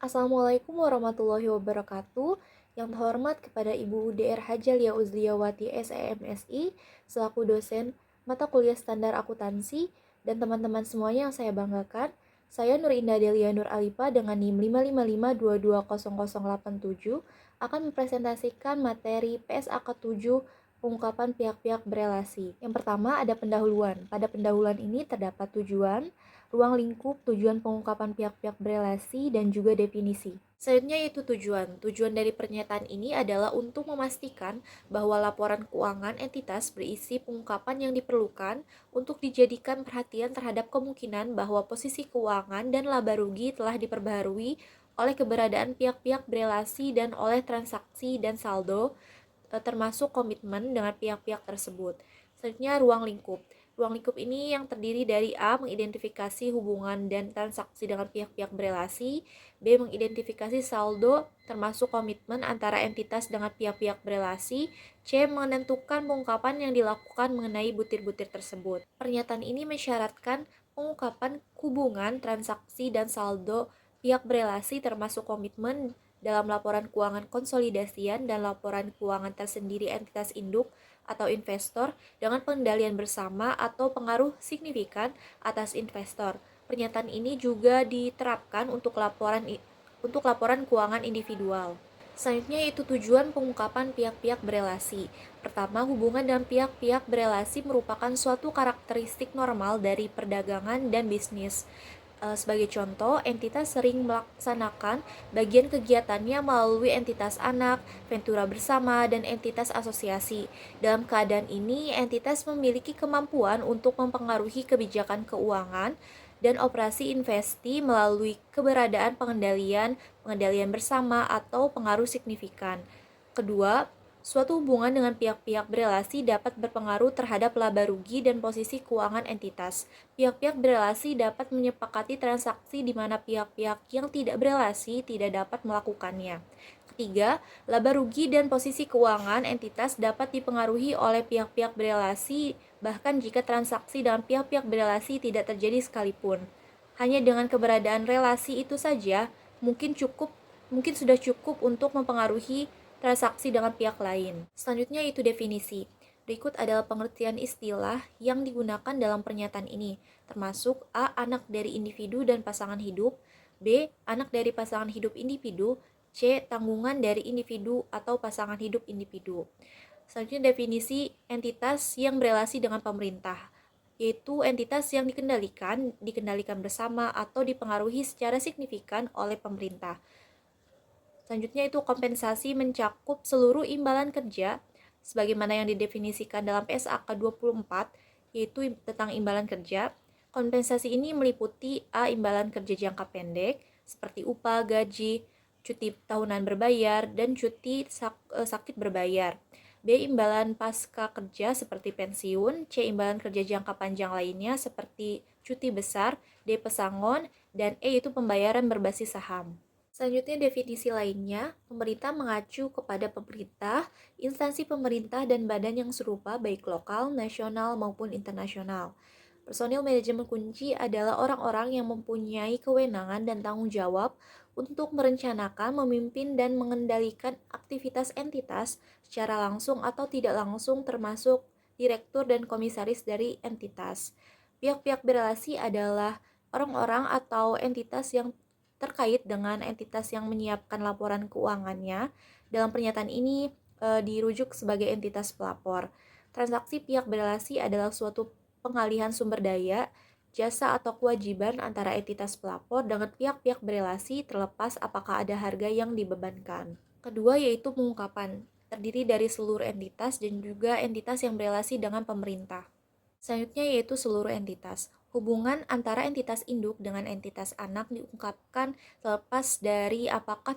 Assalamualaikum warahmatullahi wabarakatuh. Yang terhormat kepada Ibu Dr. Hajalia Uzliyawati SEMSI selaku dosen mata kuliah standar akuntansi dan teman-teman semuanya yang saya banggakan. Saya Nur Indah Delia Nur Alipa dengan NIM 555220087 akan mempresentasikan materi PSAK 7 pengungkapan pihak-pihak berelasi. Yang pertama ada pendahuluan. Pada pendahuluan ini terdapat tujuan, ruang lingkup, tujuan pengungkapan pihak-pihak berelasi, dan juga definisi. Selanjutnya yaitu tujuan. Tujuan dari pernyataan ini adalah untuk memastikan bahwa laporan keuangan entitas berisi pengungkapan yang diperlukan untuk dijadikan perhatian terhadap kemungkinan bahwa posisi keuangan dan laba rugi telah diperbaharui oleh keberadaan pihak-pihak berelasi dan oleh transaksi dan saldo, termasuk komitmen dengan pihak-pihak tersebut. Selanjutnya ruang lingkup. Ruang lingkup ini yang terdiri dari A. Mengidentifikasi hubungan dan transaksi dengan pihak-pihak berelasi, B. Mengidentifikasi saldo termasuk komitmen antara entitas dengan pihak-pihak berelasi, C. Menentukan pengungkapan yang dilakukan mengenai butir-butir tersebut. Pernyataan ini mensyaratkan pengungkapan hubungan, transaksi, dan saldo pihak berelasi termasuk komitmen dalam laporan keuangan konsolidasian dan laporan keuangan tersendiri entitas induk atau investor dengan pengendalian bersama atau pengaruh signifikan atas investor. Pernyataan ini juga diterapkan untuk laporan keuangan individual. Selanjutnya yaitu tujuan pengungkapan pihak-pihak berelasi. Pertama, hubungan dengan pihak-pihak berelasi merupakan suatu karakteristik normal dari perdagangan dan bisnis. Sebagai contoh, entitas sering melaksanakan bagian kegiatannya melalui entitas anak, ventura bersama, dan entitas asosiasi. Dalam keadaan ini, entitas memiliki kemampuan untuk mempengaruhi kebijakan keuangan dan operasi investi melalui keberadaan pengendalian bersama, atau pengaruh signifikan. Kedua, suatu hubungan dengan pihak-pihak berelasi dapat berpengaruh terhadap laba rugi dan posisi keuangan entitas. Pihak-pihak berelasi dapat menyepakati transaksi di mana pihak-pihak yang tidak berelasi tidak dapat melakukannya. Ketiga, laba rugi dan posisi keuangan entitas dapat dipengaruhi oleh pihak-pihak berelasi bahkan jika transaksi dengan pihak-pihak berelasi tidak terjadi sekalipun. Hanya dengan keberadaan relasi itu saja mungkin sudah cukup untuk mempengaruhi transaksi dengan pihak lain. Selanjutnya yaitu definisi. Berikut adalah pengertian istilah yang digunakan dalam pernyataan ini, termasuk A. Anak dari individu dan pasangan hidup, B. Anak dari pasangan hidup individu, C. Tanggungan dari individu atau pasangan hidup individu. Selanjutnya definisi entitas yang berelasi dengan pemerintah, yaitu entitas yang dikendalikan bersama atau dipengaruhi secara signifikan oleh pemerintah. Selanjutnya itu kompensasi mencakup seluruh imbalan kerja sebagaimana yang didefinisikan dalam PSAK 24, yaitu tentang imbalan kerja. Kompensasi ini meliputi A. Imbalan kerja jangka pendek seperti upah, gaji, cuti tahunan berbayar, dan cuti sakit berbayar. B. Imbalan pasca kerja seperti pensiun. C. Imbalan kerja jangka panjang lainnya seperti cuti besar. D. Pesangon. Dan E. Itu pembayaran berbasis saham. Selanjutnya definisi lainnya, pemerintah mengacu kepada pemerintah, instansi pemerintah, dan badan yang serupa baik lokal, nasional, maupun internasional. Personil manajemen kunci adalah orang-orang yang mempunyai kewenangan dan tanggung jawab untuk merencanakan, memimpin, dan mengendalikan aktivitas entitas secara langsung atau tidak langsung termasuk direktur dan komisaris dari entitas. Pihak-pihak berelasi adalah orang-orang atau entitas yang terkait dengan entitas yang menyiapkan laporan keuangannya. Dalam pernyataan ini dirujuk sebagai entitas pelapor. Transaksi pihak berelasi adalah suatu pengalihan sumber daya, jasa atau kewajiban antara entitas pelapor dengan pihak-pihak berelasi terlepas apakah ada harga yang dibebankan. Kedua yaitu pengungkapan, terdiri dari seluruh entitas dan juga entitas yang berelasi dengan pemerintah. Selanjutnya yaitu seluruh entitas. Hubungan antara entitas induk dengan entitas anak diungkapkan terlepas dari apakah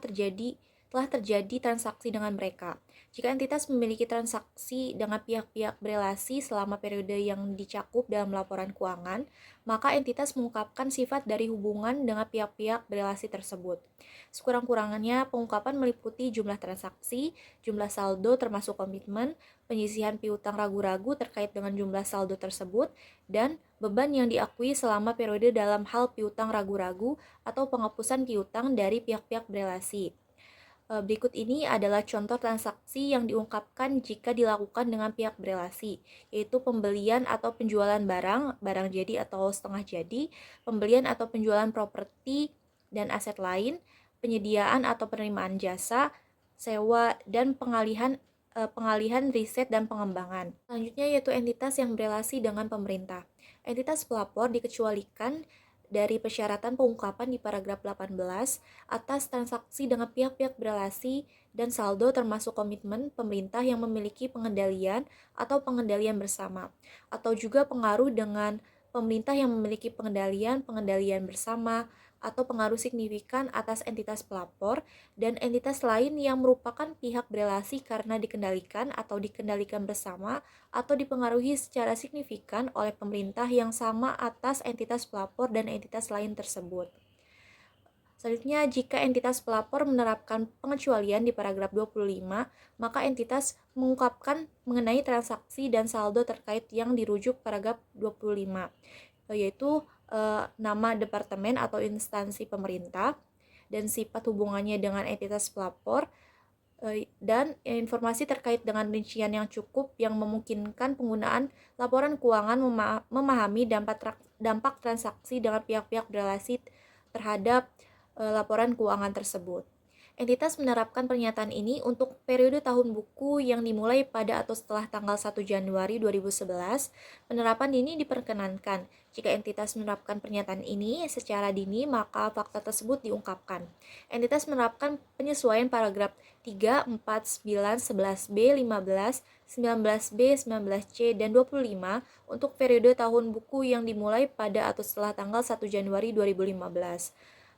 telah terjadi transaksi dengan mereka. Jika entitas memiliki transaksi dengan pihak-pihak berelasi selama periode yang dicakup dalam laporan keuangan, maka entitas mengungkapkan sifat dari hubungan dengan pihak-pihak berelasi tersebut. Sekurang-kurangannya, pengungkapan meliputi jumlah transaksi, jumlah saldo termasuk komitmen, penyisihan piutang ragu-ragu terkait dengan jumlah saldo tersebut, dan beban yang diakui selama periode dalam hal piutang ragu-ragu atau penghapusan piutang dari pihak-pihak berelasi. Berikut ini adalah contoh transaksi yang diungkapkan jika dilakukan dengan pihak berelasi, yaitu pembelian atau penjualan barang, barang jadi atau setengah jadi, pembelian atau penjualan properti dan aset lain, penyediaan atau penerimaan jasa, sewa, dan pengalihan riset dan pengembangan. Selanjutnya yaitu entitas yang berelasi dengan pemerintah. Entitas pelapor dikecualikan dari persyaratan pengungkapan di paragraf 18 atas transaksi dengan pihak-pihak berelasi dan saldo termasuk komitmen pemerintah yang memiliki pengendalian atau pengendalian bersama, atau juga pengaruh dengan pemerintah yang memiliki pengendalian bersama, atau pengaruh signifikan atas entitas pelapor dan entitas lain yang merupakan pihak berelasi karena dikendalikan atau dikendalikan bersama atau dipengaruhi secara signifikan oleh pemerintah yang sama atas entitas pelapor dan entitas lain tersebut. Selanjutnya, jika entitas pelapor menerapkan pengecualian di paragraf 25, maka entitas mengungkapkan mengenai transaksi dan saldo terkait yang dirujuk paragraf 25, yaitu nama departemen atau instansi pemerintah dan sifat hubungannya dengan entitas pelapor, dan informasi terkait dengan rincian yang cukup yang memungkinkan penggunaan laporan keuangan memahami dampak transaksi dengan pihak-pihak berelasi terhadap laporan keuangan tersebut. Entitas menerapkan pernyataan ini untuk periode tahun buku yang dimulai pada atau setelah tanggal 1 Januari 2011. Penerapan ini diperkenankan. Jika entitas menerapkan pernyataan ini secara dini, maka fakta tersebut diungkapkan. Entitas menerapkan penyesuaian paragraf 3, 4, 9, 11B, 15, 19B, 19C, dan 25 untuk periode tahun buku yang dimulai pada atau setelah tanggal 1 Januari 2015.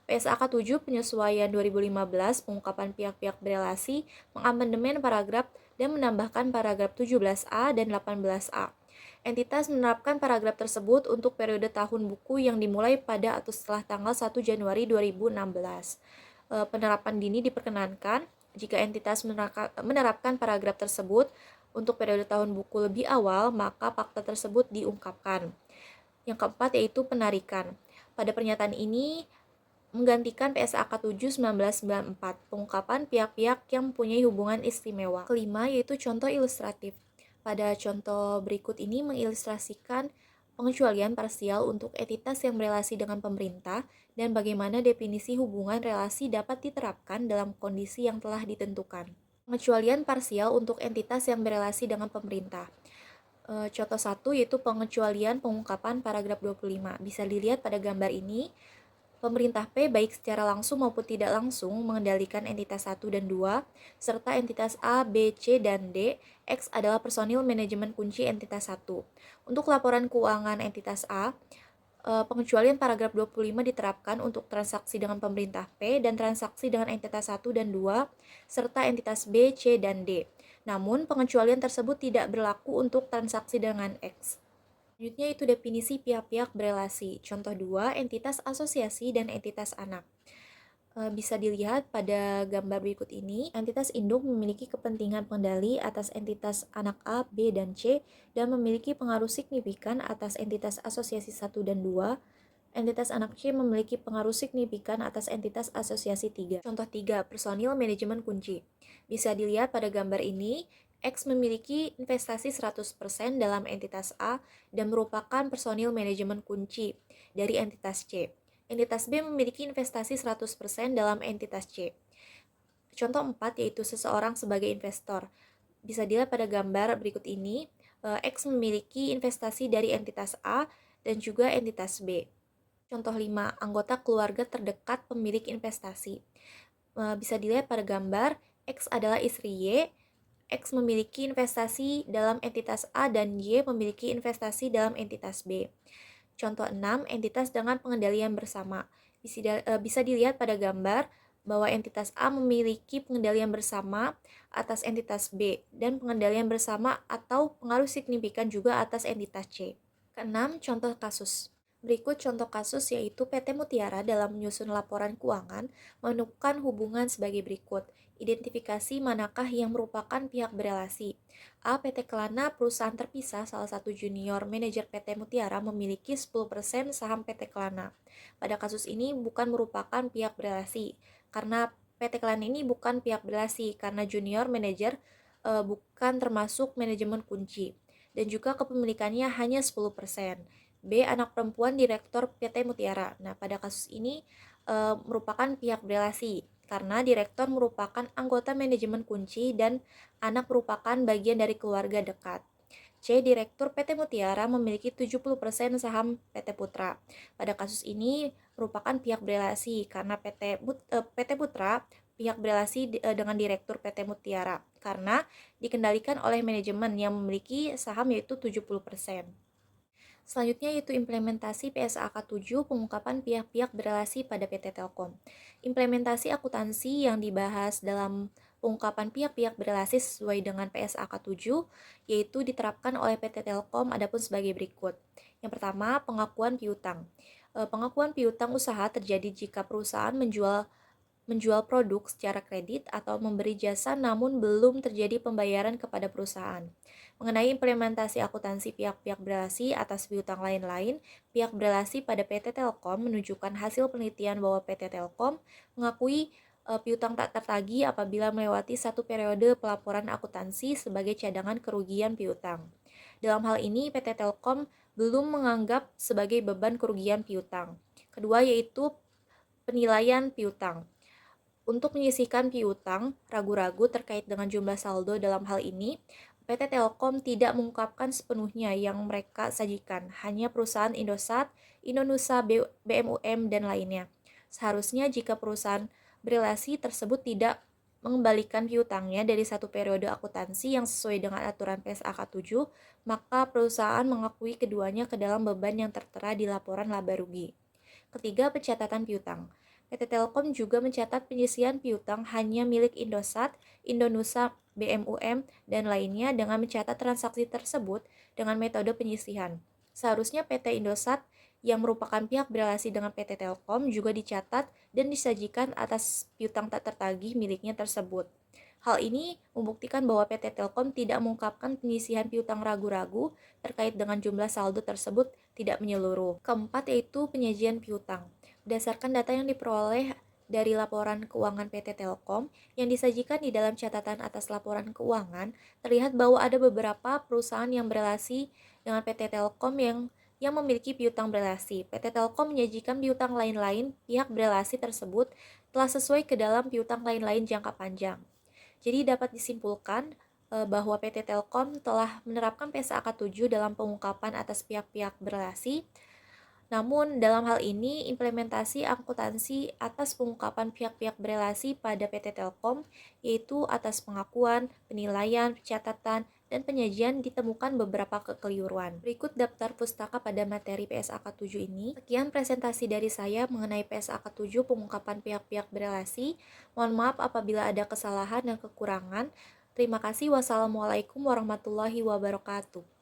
PSAK 7 penyesuaian 2015 pengungkapan pihak-pihak berelasi mengamandemen paragraf dan menambahkan paragraf 17A dan 18A. Entitas menerapkan paragraf tersebut untuk periode tahun buku yang dimulai pada atau setelah tanggal 1 Januari 2016. Penerapan dini diperkenankan jika entitas menerapkan paragraf tersebut untuk periode tahun buku lebih awal, maka fakta tersebut diungkapkan. Yang keempat yaitu penarikan. Pada pernyataan ini menggantikan PSAK 7 1994, pengungkapan pihak-pihak yang mempunyai hubungan istimewa. Kelima yaitu contoh ilustratif. Pada contoh berikut ini mengilustrasikan pengecualian parsial untuk entitas yang berelasi dengan pemerintah dan bagaimana definisi hubungan relasi dapat diterapkan dalam kondisi yang telah ditentukan. Pengecualian parsial untuk entitas yang berelasi dengan pemerintah. Contoh 1 yaitu pengecualian pengungkapan paragraf 25. Bisa dilihat pada gambar ini. Pemerintah P baik secara langsung maupun tidak langsung mengendalikan entitas 1 dan 2, serta entitas A, B, C, dan D. X adalah personil manajemen kunci entitas 1. Untuk laporan keuangan entitas A, pengecualian paragraf 25 diterapkan untuk transaksi dengan pemerintah P dan transaksi dengan entitas 1 dan 2, serta entitas B, C, dan D. Namun, pengecualian tersebut tidak berlaku untuk transaksi dengan X. Selanjutnya itu definisi pihak-pihak berelasi. Contoh 2, entitas asosiasi dan entitas anak. Bisa dilihat pada gambar berikut ini, entitas induk memiliki kepentingan pengendali atas entitas anak A, B, dan C, dan memiliki pengaruh signifikan atas entitas asosiasi 1 dan 2. Entitas anak C memiliki pengaruh signifikan atas entitas asosiasi 3. Contoh 3, personil manajemen kunci. Bisa dilihat pada gambar ini, X memiliki investasi 100% dalam entitas A dan merupakan personil manajemen kunci dari entitas C. Entitas B memiliki investasi 100% dalam entitas C. Contoh 4 yaitu seseorang sebagai investor. Bisa dilihat pada gambar berikut ini, X memiliki investasi dari entitas A dan juga entitas B. Contoh 5, anggota keluarga terdekat pemilik investasi. Bisa dilihat pada gambar, X adalah istri Y, X memiliki investasi dalam entitas A dan Y memiliki investasi dalam entitas B. Contoh 6, entitas dengan pengendalian bersama. Bisa dilihat pada gambar, bahwa entitas A memiliki pengendalian bersama atas entitas B dan pengendalian bersama atau pengaruh signifikan juga atas entitas C. Keenam, contoh kasus. Berikut contoh kasus yaitu PT Mutiara dalam menyusun laporan keuangan menemukan hubungan sebagai berikut. Identifikasi manakah yang merupakan pihak berelasi. A. PT Kelana, perusahaan terpisah, salah satu junior manajer PT Mutiara memiliki 10% saham PT Kelana. Pada kasus ini bukan merupakan pihak berelasi, karena PT Kelana ini bukan pihak berelasi, karena junior manajer bukan termasuk manajemen kunci, dan juga kepemilikannya hanya 10%. B. Anak perempuan direktur PT Mutiara. Nah, pada kasus ini merupakan pihak berelasi karena direktur merupakan anggota manajemen kunci dan anak merupakan bagian dari keluarga dekat. C. Direktur PT Mutiara memiliki 70% saham PT Putra. Pada kasus ini merupakan pihak berelasi karena PT Putra pihak berelasi dengan direktur PT Mutiara karena dikendalikan oleh manajemen yang memiliki saham yaitu 70%. Selanjutnya yaitu implementasi PSAK 7 pengungkapan pihak-pihak berelasi pada PT Telkom. Implementasi akuntansi yang dibahas dalam pengungkapan pihak-pihak berelasi sesuai dengan PSAK 7 yaitu diterapkan oleh PT Telkom adapun sebagai berikut. Yang pertama, pengakuan piutang. Pengakuan piutang usaha terjadi jika perusahaan menjual produk secara kredit atau memberi jasa namun belum terjadi pembayaran kepada perusahaan. Mengenai implementasi akuntansi pihak-pihak berelasi atas piutang lain-lain, pihak berelasi pada PT Telkom menunjukkan hasil penelitian bahwa PT Telkom mengakui piutang tak tertagih apabila melewati satu periode pelaporan akuntansi sebagai cadangan kerugian piutang. Dalam hal ini, PT Telkom belum menganggap sebagai beban kerugian piutang. Kedua yaitu penilaian piutang. Untuk menyisihkan piutang, ragu-ragu terkait dengan jumlah saldo dalam hal ini, PT Telkom tidak mengungkapkan sepenuhnya yang mereka sajikan, hanya perusahaan Indosat, Indonesia, BMUM, dan lainnya. Seharusnya jika perusahaan berelasi tersebut tidak mengembalikan piutangnya dari satu periode akuntansi yang sesuai dengan aturan PSAK 7, maka perusahaan mengakui keduanya ke dalam beban yang tertera di laporan laba rugi. Ketiga, pencatatan piutang. PT Telkom juga mencatat penyisihan piutang hanya milik Indosat, Indonesia, BMUM, dan lainnya dengan mencatat transaksi tersebut dengan metode penyisihan. Seharusnya PT Indosat yang merupakan pihak berelasi dengan PT Telkom juga dicatat dan disajikan atas piutang tak tertagih miliknya tersebut. Hal ini membuktikan bahwa PT Telkom tidak mengungkapkan penyisihan piutang ragu-ragu terkait dengan jumlah saldo tersebut tidak menyeluruh. Keempat yaitu penyajian piutang. Berdasarkan data yang diperoleh dari laporan keuangan PT Telkom yang disajikan di dalam catatan atas laporan keuangan, terlihat bahwa ada beberapa perusahaan yang berelasi dengan PT Telkom yang memiliki piutang berelasi. PT Telkom menyajikan piutang lain-lain pihak berelasi tersebut telah sesuai ke dalam piutang lain-lain jangka panjang. Jadi dapat disimpulkan bahwa PT Telkom telah menerapkan PSAK 7 dalam pengungkapan atas pihak-pihak berelasi. Namun, dalam hal ini, implementasi akuntansi atas pengungkapan pihak-pihak berelasi pada PT Telkom, yaitu atas pengakuan, penilaian, pencatatan, dan penyajian ditemukan beberapa kekeliruan. Berikut daftar pustaka pada materi PSAK 7 ini. Sekian presentasi dari saya mengenai PSAK 7 pengungkapan pihak-pihak berelasi. Mohon maaf apabila ada kesalahan dan kekurangan. Terima kasih. Wassalamualaikum warahmatullahi wabarakatuh.